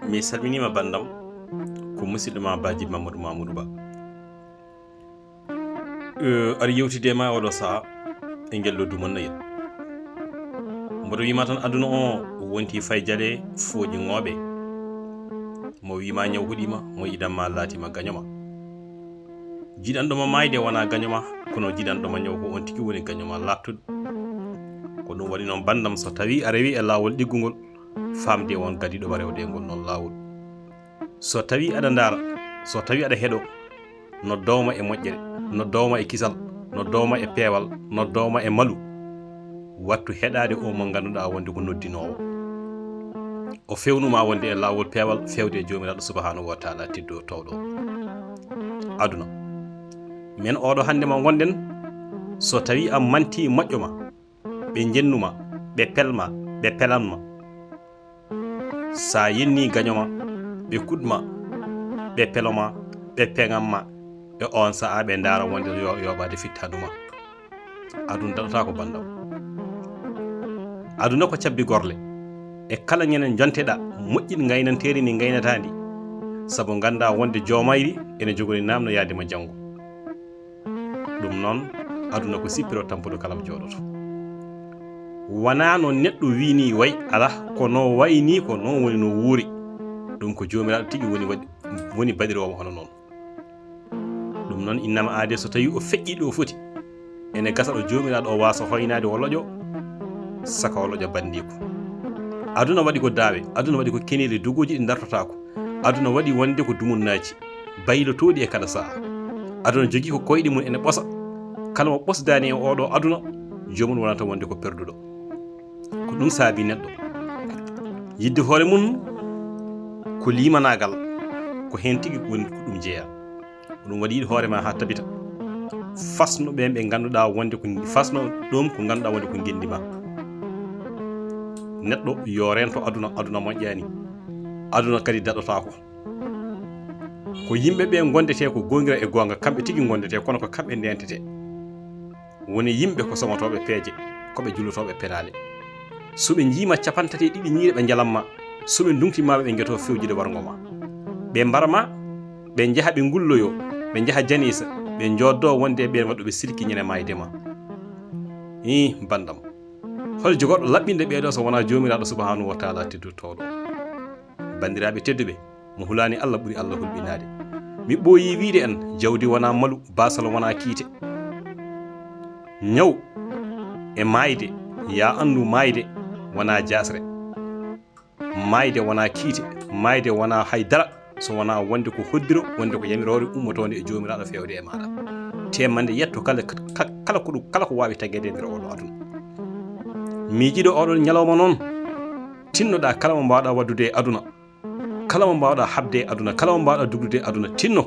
mi salminima bandam ko musidɗo ma Badji Mamadou Ba aɗa yewtide ma oɗo saaha e gelɗo dumannoyel mboɗo wima tan aduna o wonti fayjale fooƴi ŋooɓe mo wima ñaw huɗima mo idanma laatima gañoma jiɗanɗoma mayde wona gañoma kono jiɗanɗoma ñaw ko on tigui woni gañoma lattude ko ɗum waɗi noon bandam so tawi a rewi e lawol ɗiggugol famde won gadiɗo rewde ngol noon lawol so tawi aɗa daara so tawi aɗa heeɗo noddowma e moƴƴere noddowma e kisal noddowma e peewal noddowma e maalu wattu heɗade o mo ganduɗa wonde ko noddinowo o fewnuma wonde e lawol peewal fewde e jomiraɗo subhanahu wa taala teddo towɗo aduna men oɗo hande ma gonden so tawi a manti moƴƴoma ɓe jennuma ɓe pelma ɓe pelanma sa yenni gañoma ɓe kuɗma ɓe peloma ɓe peganma e on saaha ɓe daara wonde yoɓade fittaduma aduna daɗata ko bandam aduna ko cabbi gorle e kala ñenen jonteɗa moƴƴiɗ gaynanteri ndi gaynatandi saabu ganda wonde jomayri ene jogori namno yaadema janggo ɗum noon aduna ko sippiro tampuɗo kala mo jooɗoto wona no neɗɗo wini way ala kono wayni ko noon woni no wuuri ɗum ko jomiraɗo tigui woni baɗirowo hono noon ɗum noon innama aade so tawi o feƴƴi ɗo foti ene gasa ɗo jomiraɗo o wasa hoynade o looƴo saka o looƴa bandiko aduna waɗi ko daawe aduna waɗi ko kenele dogoji ɗi dartotako aduna waɗi wonde ko dumunnaji baylotoɗi e kala saaha aduna jogui ko koyɗe mum ene ɓosa kala mo ɓosdani e oɗo aduna jomum wonata wonde ko perduɗo ko ɗum saabi neɗɗo yidde hoore mum ko limanagal ko hen tigui woni ko ɗum jeeya ɗum waɗi yiɗi hoorema ha tabita fasno ɓen ɓe ganduɗa wonde ko fasno ɗum ko ganduɗa wonde ko gendima neɗɗo yo rento aduna moƴƴani aduna kadi daɗotako ko yimɓeɓe gondete ko gongira e gonga kamɓe tigui gondete kono ko kamɓe ndentete woni yimɓe ko somotoɓe peeje koɓe jullotoɓe penale soɓe jiima 32 ñiire ɓe jalamma soɓe ndungtimaɓe ɓe gueto fewjide wargo ma ɓe mbarma ɓe jaaha ɓe gulloyo ɓe jaaha janisa ɓe joddo wonde ɓen waɗoɓe sirki ñene maydema i bandam hol jogoɗo laɓɓinde ɓeɗo so wona jomiraɗo subhanahu wa taala teddotowɗo bandiraɓe tedduɓe mo hulani Allah ɓuuri Allah hulɓinade mi ɓooyi wiide en jawdi wona maalu basal wona kiite ñaw e mayde ya andu mayde wona jasre mayde wona kiite mayde wona haydara so wona wonde ko hoddiro wonde ko yamirore ummotode e jomiraɗo fewde e maɗa temande yetto kala ko wawi taguede nder oɗo aduna miijiɗo oɗon ñalawma noon tinnoɗa kala mo mbawɗa waddude e aduna kala mo mbawɗa habde e aduna kala mo mbawɗa duglude e aduna tinno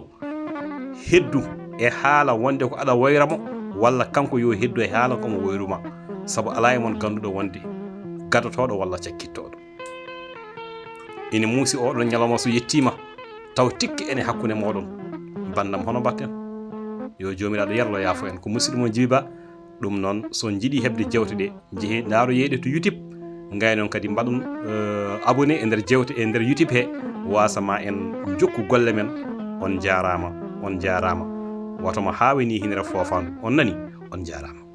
heddu e haala wonde ko aɗa wayramo walla kanko yo heddu e haala komo wayruma saabu ala e mon ganduɗo wonde gadotoɗo walla cakkittoɗo ina muusi oɗon ñalawma so yettima taw tikki ene hakkude moɗon bandam hono mbatten yo jomiraɗo yarlo yaafo en ko musidɗo mo Djiby Ba ɗum noon so jiiɗi hebde jewte ɗe jeehe daaro yeyɗe to YouTube ngay noon kadi mbaɗum abonné e nder jewte e nder YouTube he wasama en jokku golle men on jarama woto mo haaweni hinere fofandu on nani on jarama.